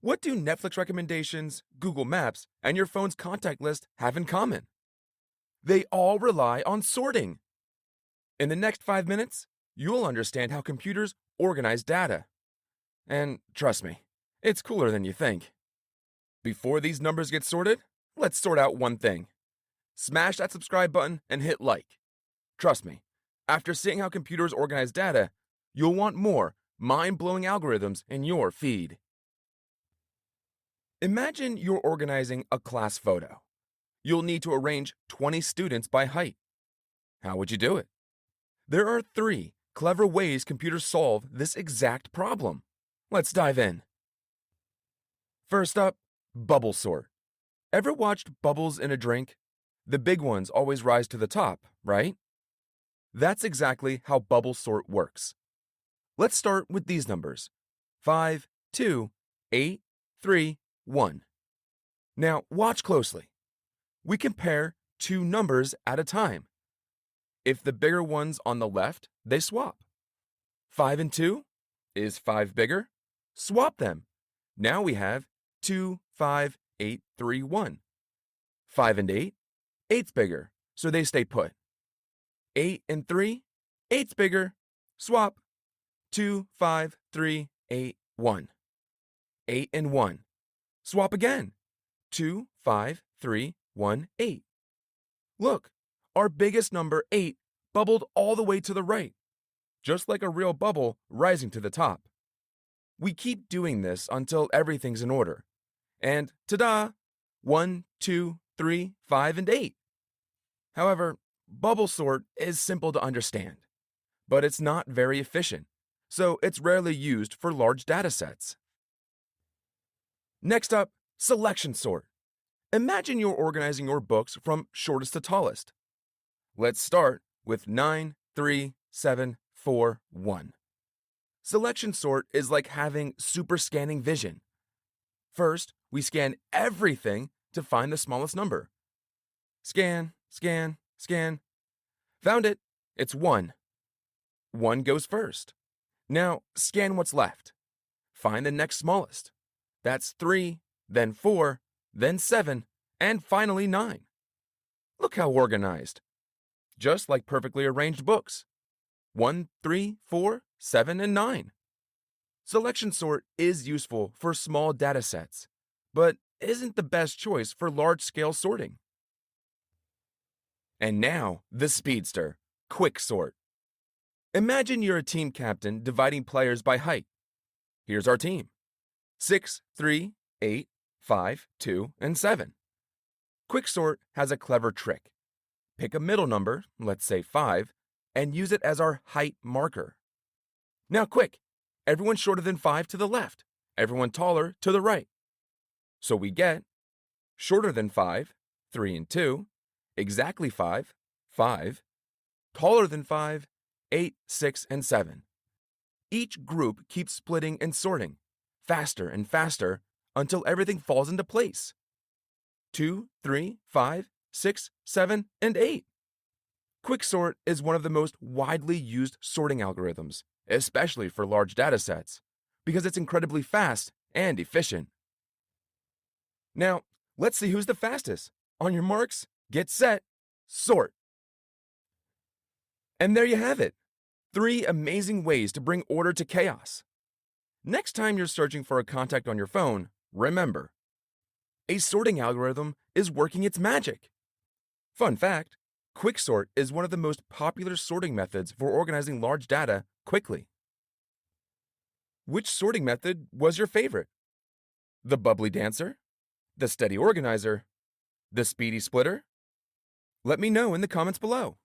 What do Netflix recommendations, Google Maps, and your phone's contact list have in common? They all rely on sorting. In the next 5 minutes, you'll understand how computers organize data. And trust me, it's cooler than you think. Before these numbers get sorted, let's sort out one thing. Smash that subscribe button and hit like. Trust me, after seeing how computers organize data, you'll want more mind-blowing algorithms in your feed. Imagine you're organizing a class photo. You'll need to arrange 20 students by height. How would you do it? There are 3 clever ways computers solve this exact problem. Let's dive in. First up, bubble sort. Ever watched bubbles in a drink? The big ones always rise to the top, right? That's exactly how bubble sort works. Let's start with these numbers: 5, 2, 8, 3, 1. Now watch closely. We compare 2 numbers at a time. If the bigger one's on the left, they swap. 5 and 2? Is 5 bigger? Swap them. Now we have 2, 5, 8, 3, 1. 5 and 8? 8's bigger, so they stay put. 8 and 3? 8's bigger. Swap. 2, 5, 3, 8, 1. 8 and 1. Swap again. 2, 5, 3, 1, 8. Look, our biggest number, 8, bubbled all the way to the right, just like a real bubble rising to the top. We keep doing this until everything's in order. And ta-da! 1, 2, 3, 5, and 8. However, bubble sort is simple to understand, but it's not very efficient, so it's rarely used for large datasets. Next up, selection sort. Imagine you're organizing your books from shortest to tallest. Let's start with 9, 3, 7, 4, 1. Selection sort is like having super scanning vision. First, we scan everything to find the smallest number. Scan, scan, scan. Found it. It's 1. 1 goes first. Now, scan what's left. Find the next smallest. That's 3, then 4, then 7, and finally 9. Look how organized. Just like perfectly arranged books. 1, 3, 4, 7, and 9. Selection sort is useful for small datasets, but isn't the best choice for large-scale sorting. And now, the speedster, quick sort. Imagine you're a team captain dividing players by height. Here's our team: 6, 3, 8, 5, 2, and 7. Quicksort has a clever trick. Pick a middle number, let's say 5, and use it as our height marker. Now quick, everyone shorter than 5 to the left, everyone taller to the right. So we get shorter than 5, 3 and 2, exactly 5, 5, taller than 5, 8, 6, and 7. Each group keeps splitting and sorting, faster and faster, until everything falls into place. 2, 3, 5, 6, 7, and 8. Quicksort is one of the most widely used sorting algorithms, especially for large datasets, because it's incredibly fast and efficient. Now, let's see who's the fastest. On your marks, get set, sort. And there you have it. 3 amazing ways to bring order to chaos. Next time you're searching for a contact on your phone, remember, a sorting algorithm is working its magic. Fun fact, quicksort is one of the most popular sorting methods for organizing large data quickly. Which sorting method was your favorite? The bubbly dancer? The steady organizer? The speedy splitter? Let me know in the comments below.